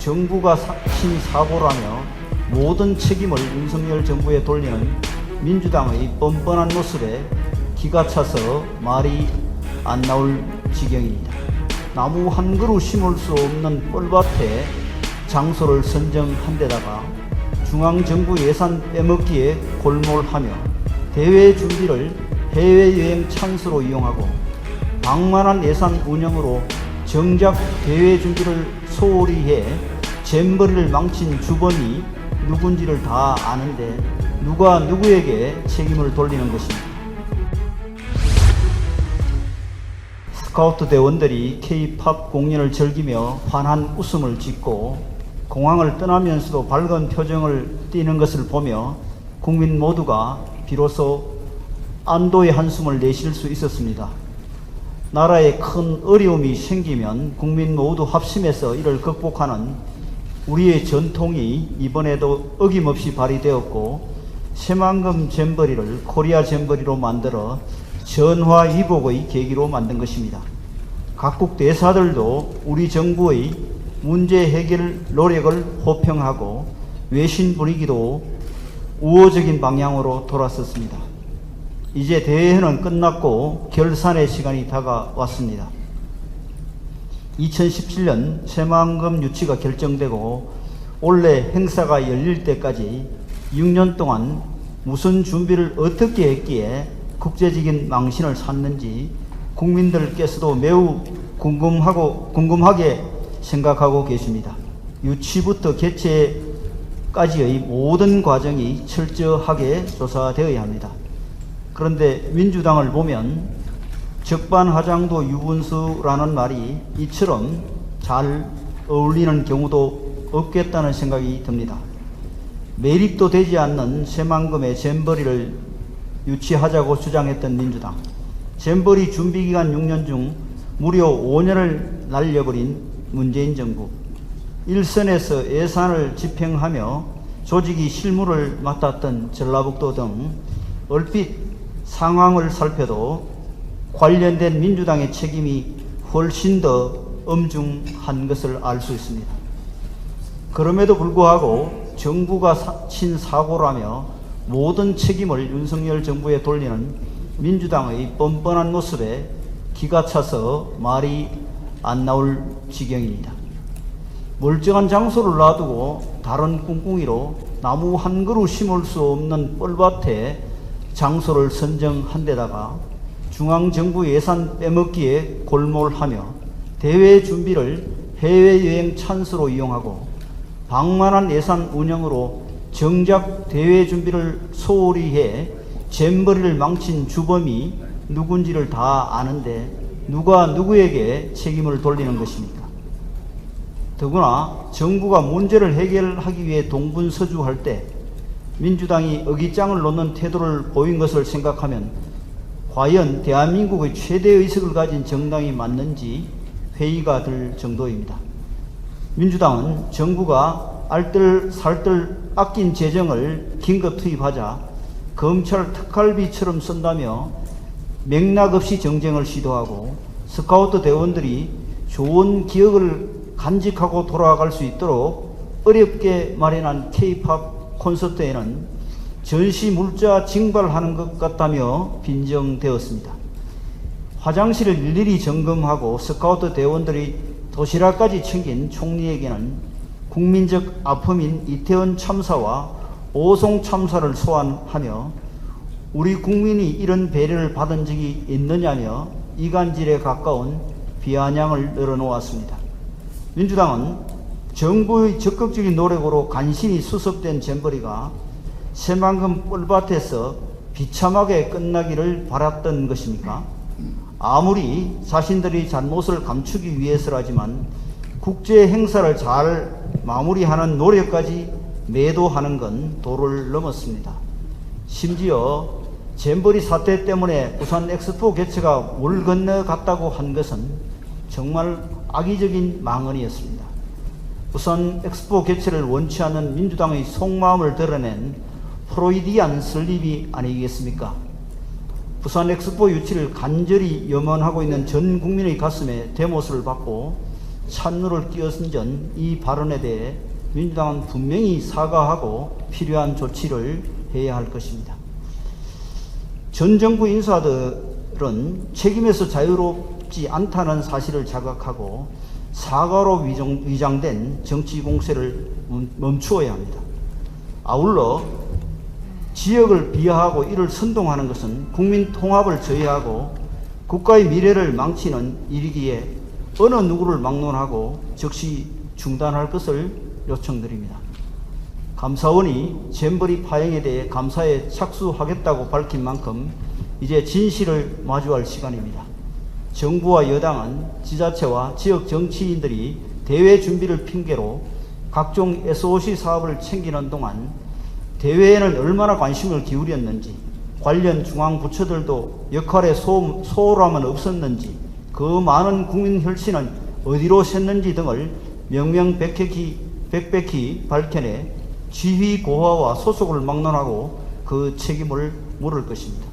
정부가 친 사고라며 모든 책임을 윤석열 정부에 돌리는 민주당의 뻔뻔한 모습에 기가 차서 말이 안 나올 지경입니다. 나무 한 그루 심을 수 없는 뻘밭에 장소를 선정한 데다가 중앙정부 예산 빼먹기에 골몰하며 대회 준비를 해외여행 찬스로 이용하고 방만한 예산 운영으로 정작 대회 준비를 소홀히 해 잼버리를 망친 주범이 누군지를 다 아는데 누가 누구에게 책임을 돌리는 것입니까? 스카우트 대원들이 K-팝 공연을 즐기며 환한 웃음을 짓고 공항을 떠나면서도 밝은 표정을 띠는 것을 보며 국민 모두가 비로소 안도의 한숨을 내쉴 수 있었습니다. 나라에 큰 어려움이 생기면 국민 모두 합심해서 이를 극복하는 우리의 전통이 이번에도 어김없이 발휘되었고 새만금 잼버리를 코리아 잼버리로 만들어 전화위복의 계기로 만든 것입니다. 각국 대사들도 우리 정부의 문제 해결 노력을 호평하고 외신 분위기도 우호적인 방향으로 돌아섰습니다. 이제 대회는 끝났고 결산의 시간이 다가왔습니다. 2017년 새만금 유치가 결정되고 올해 행사가 열릴 때까지 6년 동안 무슨 준비를 어떻게 했기에 국제적인 망신을 샀는지 국민들께서도 매우 궁금하게 생각하고 계십니다. 유치부터 개최까지의 모든 과정이 철저하게 조사되어야 합니다. 그런데 민주당을 보면 적반하장도 유분수라는 말이 이처럼 잘 어울리는 경우도 없겠다는 생각이 듭니다. 매립도 되지 않는 새만금의 잼버리를 유치하자고 주장했던 민주당, 잼버리 준비기간 6년 중 무려 5년을 날려버린 문재인 정부, 일선에서 예산을 집행하며 조직이 실무를 맡았던 전라북도 등 얼핏 상황을 살펴도 관련된 민주당의 책임이 훨씬 더 엄중한 것을 알 수 있습니다. 그럼에도 불구하고 정부가 친 사고라며 모든 책임을 윤석열 정부에 돌리는 민주당의 뻔뻔한 모습에 기가 차서 말이 안 나올 지경입니다. 멀쩡한 장소를 놔두고 다른 꿍꿍이로 나무 한 그루 심을 수 없는 뻘밭에 장소를 선정한 데다가 중앙정부 예산 빼먹기에 골몰하며 대회 준비를 해외여행 찬스로 이용하고 방만한 예산 운영으로 정작 대회 준비를 소홀히 해 잼버리를 망친 주범이 누군지를 다 아는데 누가 누구에게 책임을 돌리는 것입니까? 더구나 정부가 문제를 해결하기 위해 동분서주할 때 민주당이 어깃장을 놓는 태도를 보인 것을 생각하면 과연 대한민국의 최대 의석을 가진 정당이 맞는지 회의가 들 정도입니다. 민주당은 정부가 알뜰살뜰 아낀 재정을 긴급 투입하자 검찰 특활비처럼 쓴다며 맥락 없이 정쟁을 시도하고 스카우트 대원들이 좋은 기억을 간직하고 돌아갈 수 있도록 어렵게 마련한 K-팝 콘서트에는 전시 물자 징발하는 것 같다며 빈정되었습니다. 화장실을 일일이 점검하고 스카우트 대원들이 도시락까지 챙긴 총리에게는 국민적 아픔인 이태원 참사와 오송 참사를 소환하며 우리 국민이 이런 배려를 받은 적이 있느냐며 이간질에 가까운 비아냥을 늘어놓았습니다. 민주당은 정부의 적극적인 노력으로 간신히 수습된 잼버리가 새만금 뻘밭에서 비참하게 끝나기를 바랐던 것입니까? 아무리 자신들이 잘못을 감추기 위해서라지만 국제 행사를 잘 마무리하는 노력까지 매도하는 건 도를 넘었습니다. 심지어 잼버리 사태 때문에 부산 엑스포 개최가 물 건너갔다고 한 것은 정말 악의적인 망언이었습니다. 부산 엑스포 개최를 원치 않는 민주당의 속마음을 드러낸 프로이디안 설립이 아니겠습니까? 부산 엑스포 유치를 간절히 염원하고 있는 전 국민의 가슴에 대못을 받고 찬물을 끼얹은 이 발언에 대해 민주당은 분명히 사과하고 필요한 조치를 해야 할 것입니다. 전 정부 인사들은 책임에서 자유롭지 않다는 사실을 자각하고 사과로 위장된 정치 공세를 멈추어야 합니다. 아울러 지역을 비하하고 이를 선동하는 것은 국민 통합을 저해하고 국가의 미래를 망치는 일이기에 어느 누구를 막론하고 즉시 중단할 것을 요청드립니다. 감사원이 잼버리 파행에 대해 감사에 착수하겠다고 밝힌 만큼 이제 진실을 마주할 시간입니다. 정부와 여당은 지자체와 지역 정치인들이 대회 준비를 핑계로 각종 SOC 사업을 챙기는 동안 대회에는 얼마나 관심을 기울였는지, 관련 중앙부처들도 역할에 소홀함은 없었는지, 그 많은 국민 혈신은 어디로 샜는지 등을 명명백백히 밝혀내 지휘 고하와 소속을 막론하고 그 책임을 물을 것입니다.